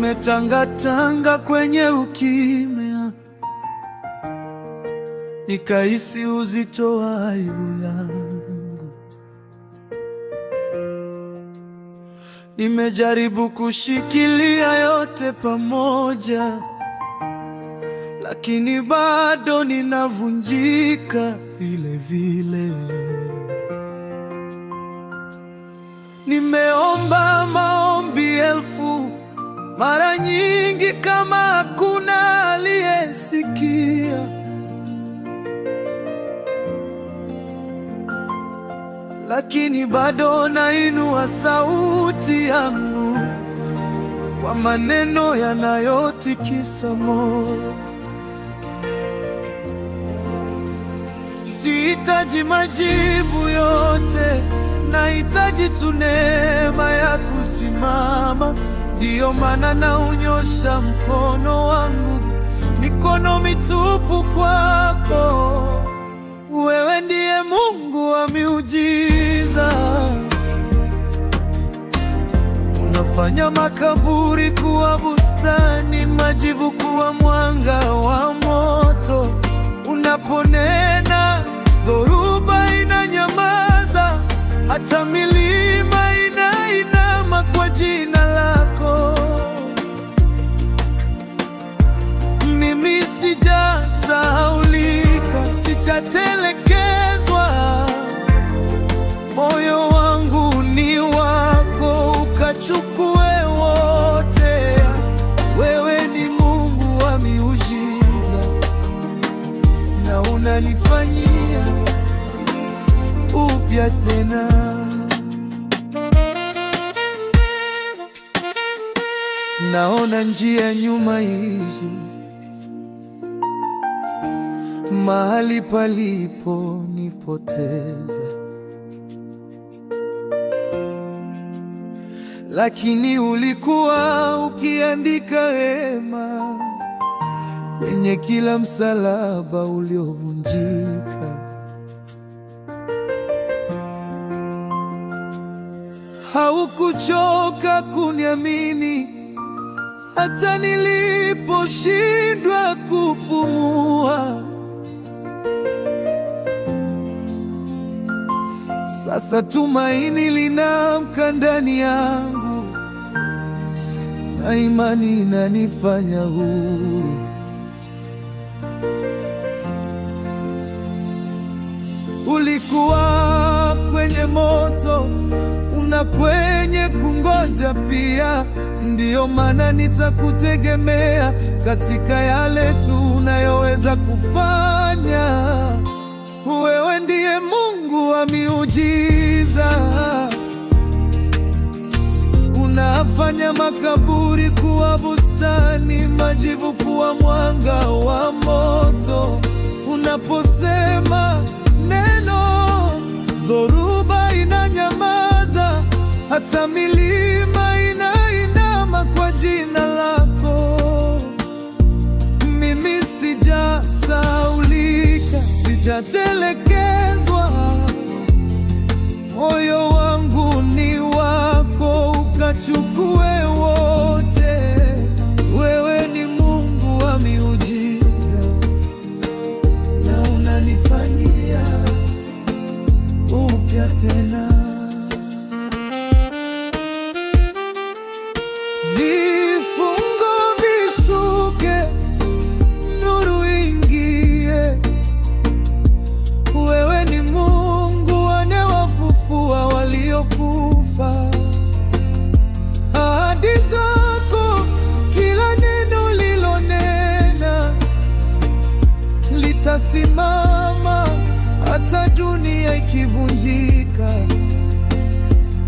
Nimetangatanga kwenye ukimya, nikahisi uzito wa aibu yangu. Nimejaribu kushikilia yote pamoja, lakini bado ninavunjika vile vile. Nimeomba maombi elfu mara nyingi, kama hakuna aliyesikia. Lakini bado nainua sauti yangu kwa maneno yanayotikisa moyo. Sihitaji majibu yote, nahitaji tu neema ya kusimama. Ndiyo maana naunyosha mkono wangu, mikono mitupu kwako. Wewe ndiye Mungu wa miujiza. Unafanya makaburi kuwa bustani, majivu kuwa mwanga wa moto. Unaponena, dhoruba inanyamaza, hata milima inainama kwa jina lako. Mimi sijasahaulika, sijatelekezwa. Moyo wangu ni wako, ukachukue wote. Wewe ni Mungu wa miujiza, na unanifanyia upya tena. Naona njia nyuma hizi, mahali palipo nipoteza. Lakini ulikuwa ukiandika rehema kwenye kila msalaba uliovunjika. Haukuchoka kuniamini hata niliposhindwa kupumua. Sasa tumaini linaamka ndani yangu, na imani inanifanya huru. Ulikuwa kwenye moto, una kwenye kungoja pia. Ndiyo maana nitakutegemea katika yale tunayoweza kufanya. Wewe ndiye Mungu wa miujiza. Unafanya makaburi kuwa bustani, majivu kuwa mwanga wa moto. Unaposema neno, dhoruba inanyamaza, hata milima inainama kwa jina lako. Mimi sijasahaulika, sijatelekezwa. Moyo wangu ni wako, ukachukue wote. Wewe ni Mungu wa miujiza, na unanifanyia upya tena. Vifungo vishuke, nuru ingie. Wewe ni Mungu anayewafufua waliokufa. Ahadi zako, kila neno lilonena litasimama, hata dunia ikivunjika.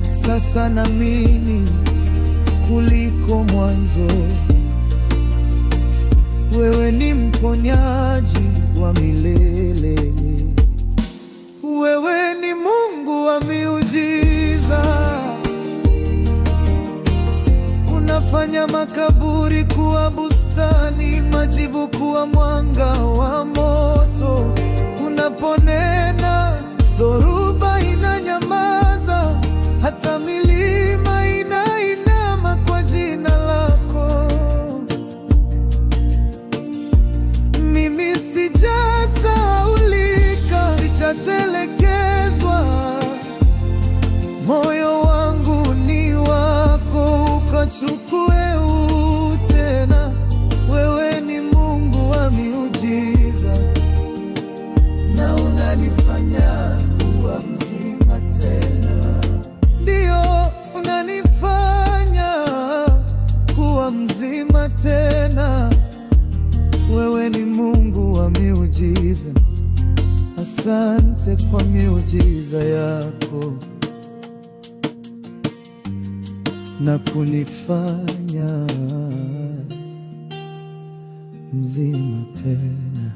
Sasa naamini kuliko mwanzo, wewe ni mponyaji wa milele. Wewe ni Mungu wa miujiza. Unafanya makaburi kuwa bustani, maji majivu kuwa mwanga wa moto. Unaponena, dhoruba inanyamaza, hata milima inainama kwa jina lako. Mimi sijasahaulika, sijatelekezwa. Moyo wangu ni wako, ukachukue tena. Wewe ni Mungu wa miujiza, na unanifanya kuwa mzima tena. Ndio, unanifanya kuwa mzima tena. Wewe ni Mungu wa miujiza. Asante kwa miujiza yako na kunifanya mzima tena.